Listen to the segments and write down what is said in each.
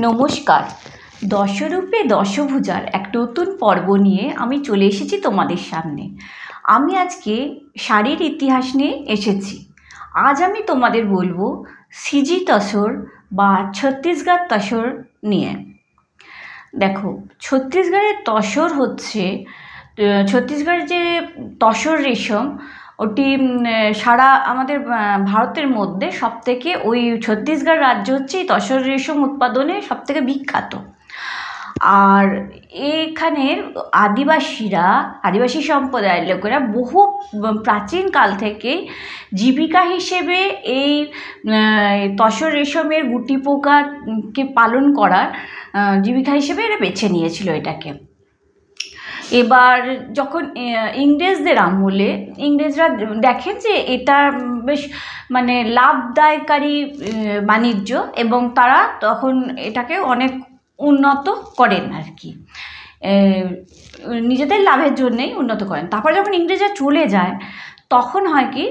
নমস্কার। দশরূপে দশভুজার এক নতুন পর্ব নিয়ে আমি চলে এসেছি তোমাদের সামনে। আমি আজকে শাড়ির ইতিহাস নিয়ে এসেছি। আজ আমি তোমাদের বলবো সিজি তসর বা ছত্তিশগড় তসর নিয়ে। দেখো, ছত্তিশগড়ের তসর হচ্ছে ছত্তিশগড়ের যে তসর রেশম, ওটি সারা আমাদের ভারতের মধ্যে সবথেকে ওই ছত্তিশগড় রাজ্য হচ্ছে এই তসর রেশম উৎপাদনে সবথেকে বিখ্যাত। আর এখানের আদিবাসী সম্প্রদায়ের লোকেরা বহু প্রাচীন কাল থেকেই জীবিকা হিসেবে এই তসর রেশমের গুটি পোকাকে পালন করার জীবিকা হিসেবে এরা বেছে নিয়েছিল এটাকে। এবার যখন ইংরেজদের আমলে ইংরেজরা দেখেন যে এটা বেশ লাভদায়কারী বাণিজ্য, এবং তারা তখন এটাকে অনেক উন্নত করেন আর কি, নিজেদের লাভের জন্যেই উন্নত করেন। তারপরে যখন ইংরেজরা চলে যায় তখন হয় কি,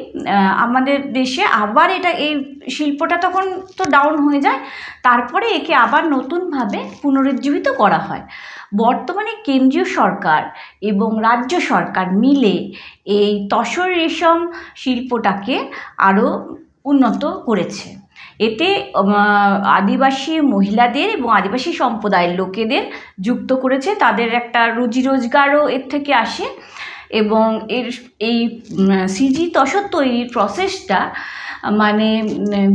আমাদের দেশে আবার এই শিল্পটা তখন তো ডাউন হয়ে যায়। তারপরে একে আবার নতুনভাবে পুনরুজ্জীবিত করা হয়। বর্তমানে কেন্দ্রীয় সরকার এবং রাজ্য সরকার মিলে এই তসর রেশম শিল্পটাকে আরও উন্নত করেছে। এতে আদিবাসী মহিলাদের এবং আদিবাসী সম্প্রদায়ের লোকেদের যুক্ত করেছে, তাদের একটা রুজি রোজগারও এর থেকে আসে। এবং এই সিজি তসর তৈরির প্রসেসটা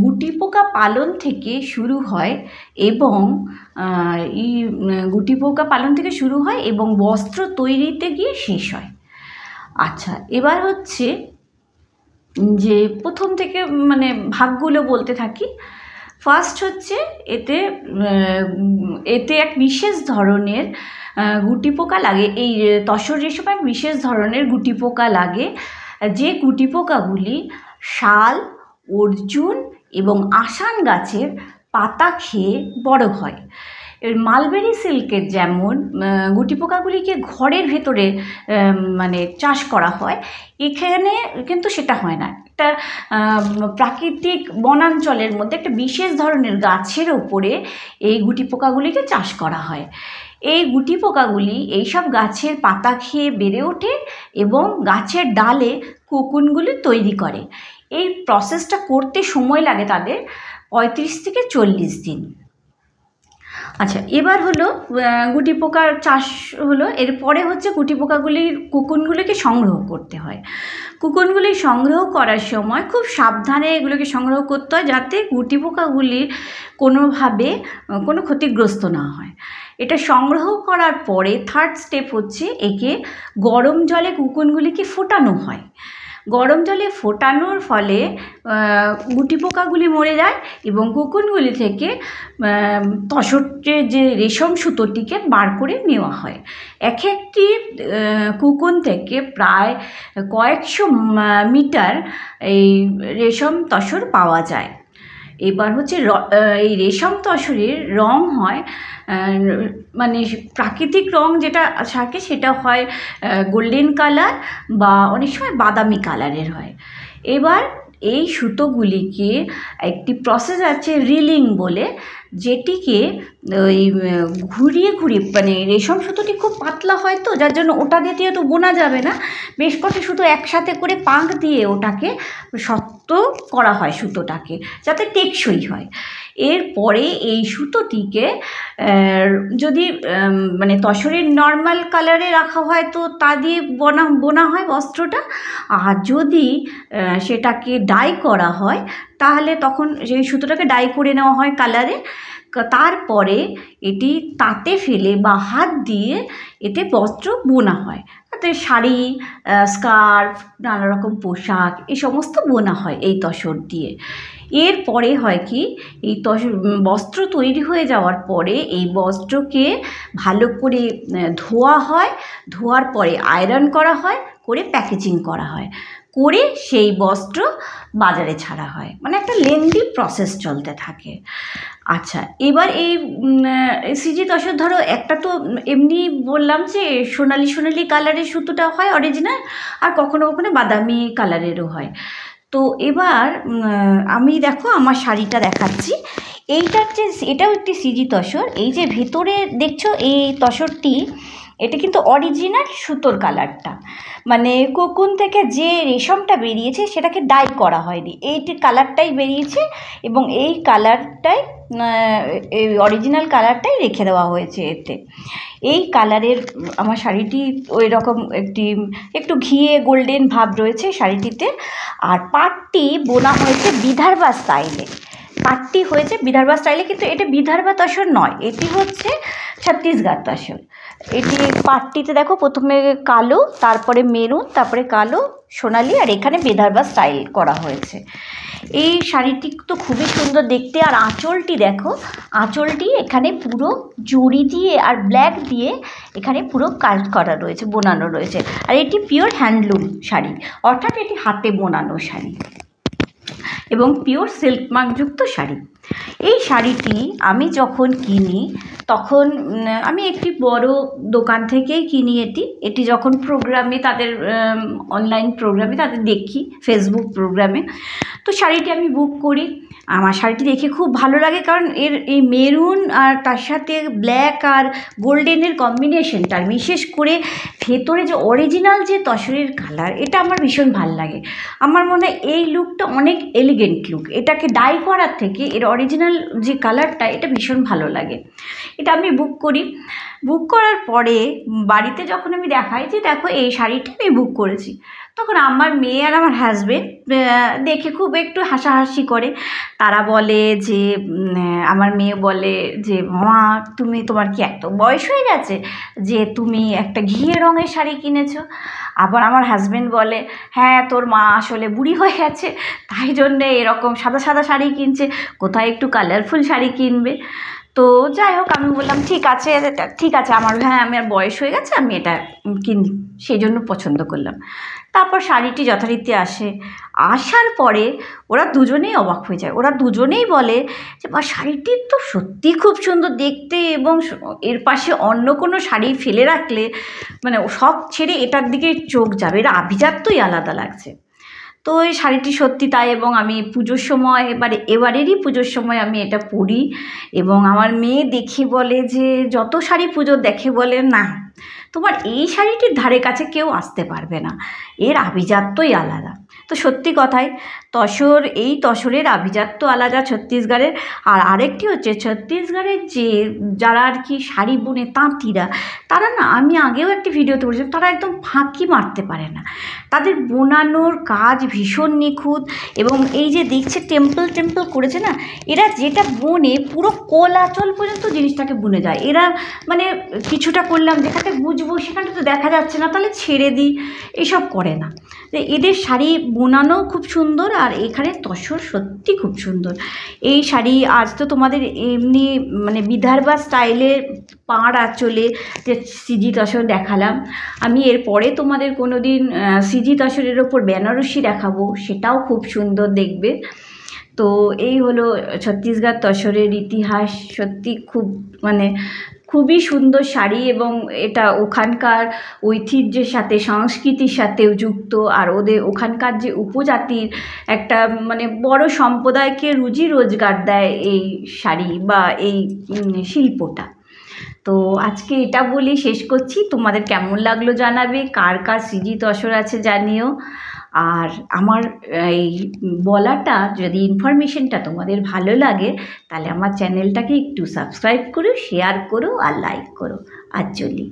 গুটি পোকা পালন থেকে শুরু হয় এবং বস্ত্র তৈরিতে গিয়ে শেষ হয়। আচ্ছা, এবার হচ্ছে যে প্রথম থেকে ভাগগুলো বলতে থাকি। ফার্স্ট হচ্ছে এতে এক বিশেষ ধরনের গুটি পোকা লাগে। এই তসর রেশমে এক বিশেষ ধরনের গুটি পোকা লাগে, যে গুটি পোকাগুলি শাল, অর্জুন এবং আসান গাছের পাতা খেয়ে বড় হয়। মালবেরি সিল্কের যেমন গুটি পোকাগুলিকে ঘরের ভেতরে চাষ করা হয়, এখানে কিন্তু সেটা হয় না। একটা প্রাকৃতিক বনাঞ্চলের মধ্যে একটা বিশেষ ধরনের গাছের ওপরে এই গুটি পোকাগুলিকে চাষ করা হয়। এই গুটি পোকাগুলি এইসব গাছের পাতা খেয়ে বেড়ে ওঠে এবং গাছের ডালে কোকুনগুলি তৈরি করে। এই প্রসেসটা করতে সময় লাগে তাদের 35 থেকে 40 দিন। আচ্ছা, এবার হলো গুটি পোকার চাষ হলো। এরপরে হচ্ছে গুটি পোকাগুলির কোকুনগুলিকে সংগ্রহ করতে হয়। কোকুনগুলি সংগ্রহ করার সময় খুব সাবধানে এগুলোকে সংগ্রহ করতে হয়, যাতে গুটি পোকাগুলি কোনোভাবে কোনো ক্ষতিগ্রস্ত না হয়। এটা সংগ্রহ করার পরে থার্ড স্টেপ হচ্ছে একে গরম জলে কোকুনগুলিকে ফোটানো হয়। গরম জলে ফোটানোর ফলে গুটি পোকাগুলি মরে যায় এবং কোকুনগুলি থেকে তসরের যে রেশম সুতোটিকে বার করে নেওয়া হয়। এক একটি কোকুন থেকে প্রায় কয়েকশো মিটার এই রেশম তসর পাওয়া যায়। এবার হচ্ছে এই রেশম তসরের রং হয় প্রাকৃতিক রং যেটা থাকে সেটা হয় গোল্ডেন কালার বা অনেক সময় বাদামি কালারের হয়। এবার এই সুতোগুলিকে একটি প্রসেস আছে রিলিং বলে, যেটিকে ওই ঘুরিয়ে রেশম সুতোটি খুব পাতলা হয় তো, যার জন্য ওটা দিয়ে তো বোনা যাবে না। বেশ কটা সুতো একসাথে করে পাঁক দিয়ে ওটাকে শক্ত করা হয় সুতোটাকে, যাতে টেকসই হয়। এরপরে এই সুতোটিকে যদি তসরের নর্মাল কালারে রাখা হয় তো তা দিয়ে বোনা হয় বস্ত্রটা। আর যদি সেটাকে ডাই করা হয় তাহলে তখন সেই সুতোটাকে ডাই করে নেওয়া হয় কালারে। তারপরে এটি তাতে ফেলে বা হাত দিয়ে এতে বস্ত্র বোনা হয়। তাতে শাড়ি, স্কার্ফ, নানা রকম পোশাক এই সমস্ত বোনা হয় এই তসর দিয়ে। এরপরে হয় কি, এই বস্ত্র তৈরি হয়ে যাওয়ার পরে এই বস্ত্রকে ভালো করে ধোয়া হয়। ধোয়ার পরে আয়রন করা হয়, করে প্যাকেজিং করা হয়, করে সেই বস্ত্র বাজারে ছাড়া হয়। একটা লেন্দি প্রসেস চলতে থাকে। আচ্ছা, এবার এই সিজি তসর ধরো একটা তো এমনি বললাম যে সোনালি কালারের সুতোটা হয় অরিজিনাল, আর কখনো কখনো বাদামি কালারেরও হয়। তো এবার আমি দেখো আমার শাড়িটা দেখাচ্ছি। এইটার যে এটাও একটি সিজি তসর। এই যে ভেতরে দেখছো এই তসরটি, এটা কিন্তু অরিজিনাল সুতোর কালারটা, মানে কোকুন থেকে যে রেশমটা বেরিয়েছে সেটাকে ডাই করা হয়নি, এইটি কালারটাই বেরিয়েছে এবং এই কালারটাই এই অরিজিনাল কালারটাই রেখে দেওয়া হয়েছে এতে। এই কালারের আমার শাড়িটি ওই রকম একটু ঘিয়ে গোল্ডেন ভাব রয়েছে শাড়িটিতে। আর পাটটি বোনা হয়েছে বিদর্ভা স্টাইলে, পাটটি হয়েছে বিদর্ভা স্টাইলে, কিন্তু এটা বিদর্ভা তসর নয়, এটি হচ্ছে ছত্তিশগড় তসর। এটি পাটটিতে দেখো প্রথমে কালো, তারপরে মেরুন, তারপরে কালো, সোনালি, আর এখানে বিদর্ভা স্টাইল করা হয়েছে। এই শাড়িটি তো খুবই সুন্দর দেখতে। আর আঁচলটি দেখো, আঁচলটি এখানে পুরো জড়ি দিয়ে আর ব্ল্যাক দিয়ে এখানে পুরো কাজ করা রয়েছে, বোনানো রয়েছে। আর এটি পিওর হ্যান্ডলুম শাড়ি, অর্থাৎ এটি হাতে বোনানো শাড়ি এবং পিওর সিল্ক মার্কযুক্ত শাড়ি। এই শাড়িটি আমি যখন কিনি তখন আমি একটি বড় দোকান থেকেই কিনি এটি যখন প্রোগ্রামে তাদের অনলাইন প্রোগ্রামে তাদের দেখি, ফেসবুক প্রোগ্রামে, তো শাড়িটি আমি বুক করি। আমার শাড়িটি দেখে খুব ভালো লাগে, কারণ এর এই মেরুন আর তার সাথে ব্ল্যাক আর গোল্ডেনের কম্বিনেশনটা, বিশেষ করে ভেতরে যে অরিজিনাল যে তসরের কালার, এটা আমার ভীষণ ভালো লাগে। আমার মনে হয় এই লুকটা অনেক এলিগেন্ট লুক, এটাকে ডাই করার থেকে এর অরিজিনাল যে কালারটা, এটা ভীষণ ভালো লাগে। এটা আমি বুক করি। বুক করার পরে বাড়িতে যখন আমি দেখাই যে দেখো এই শাড়িটা আমি বুক করেছি, তখন আমার মেয়ে আর আমার হাজবেন্ড দেখে খুব একটু হাসাহাসি করে। তারা বলে যে, আমার মেয়ে বলে যে মামা তোমার কি এত বয়স হয়ে গেছে যে তুমি একটা ঘিয়ে রঙের শাড়ি কিনেছো? আবার আমার হাজবেন্ড বলে, হ্যাঁ তোর মা আসলে বুড়ি হয়ে গেছে, তাই জন্যে এরকম সাদা সাদা শাড়ি কিনছে, কোথায় একটু কালারফুল শাড়ি কিনবে। তো যাই হোক, আমি বললাম ঠিক আছে আমার বয়স হয়ে গেছে, আমি এটা কিনি, সেই জন্য পছন্দ করলাম। তারপর শাড়িটি যথারীতি আসার পরে ওরা দুজনেই অবাক হয়ে যায়। ওরা দুজনেই বলে যে বা শাড়িটি তো সত্যিই খুব সুন্দর দেখতে, এবং এর পাশে অন্য কোনো শাড়ি ফেলে রাখলে মানে সব ছেড়ে এটার দিকে চোখ যাবে, এর আভিজাত্যই আলাদা লাগছে। তো এই শাড়িটি সত্যি তাই, এবং আমি পুজোর সময় এবারেরই পুজোর সময় আমি এটা পরি, এবং আমার মেয়ে দেখে বলে যে যত শাড়ি পুজোর দেখে বলে না তোমার এই শাড়িটির ধারে কাছে কেউ আসতে পারবে না, এর আভিজাত্যই আলাদা। তো সত্যি কথাই এই তসরের আভিজাত্য আলাদা ছত্তিশগড়ের। আর আরেকটি হচ্ছে ছত্তিশগড়ের যারা আর কি শাড়ি বুনে তাঁতিরা, তারা না, আমি আগেও একটি ভিডিওতে বলেছিলাম, তারা একদম ফাঁকি মারতে পারে না, তাদের বোনানোর কাজ ভীষণ নিখুঁত। এবং এই যে দেখছে টেম্পল করেছে না, এরা যেটা বোনে পুরো কোল আঁচল পর্যন্ত জিনিসটাকে বুনে যায়। এরা মানে কিছুটা করলাম, যেখানে বুঝবো সেখানটা তো দেখা যাচ্ছে না, তাহলে ছেড়ে দিই, এসব করে না। এদের শাড়ি বোনানো খুব সুন্দর, আর এখানে তসর সত্যি খুব সুন্দর। এই শাড়ি আজ তো তোমাদের এমনি মানে বিদর্ভা স্টাইলের পাড় আঁচলে যে সিজি তসর দেখালাম, আমি এরপরে তোমাদের কোনো দিন সিজি তসরের ওপর বেনারসি দেখাবো, সেটাও খুব সুন্দর দেখবে। তো এই হলো ছত্তিশগড় তসরের ইতিহাস। সত্যি খুবই সুন্দর শাড়ি, এবং এটা ওখানকার ঐতিহ্যের সাথে সংস্কৃতির সাথেও যুক্ত। আর ওখানকার যে উপজাতির একটা মানে বড় সম্প্রদায়কে রুজি রোজগার দেয় এই শাড়ি বা এই শিল্পটা। তো আজকে এটা বলেই শেষ করছি। তোমাদের কেমন লাগলো জানাবে, কার কার সিজি তসর আছে জানিও। আর আমার এই বলাটা যদি ইনফরমেশনটা তোমাদের ভালো লাগে, তাহলে আমার চ্যানেলটাকে একটু সাবস্ক্রাইব করো, শেয়ার করো আর লাইক করো। আর চলি।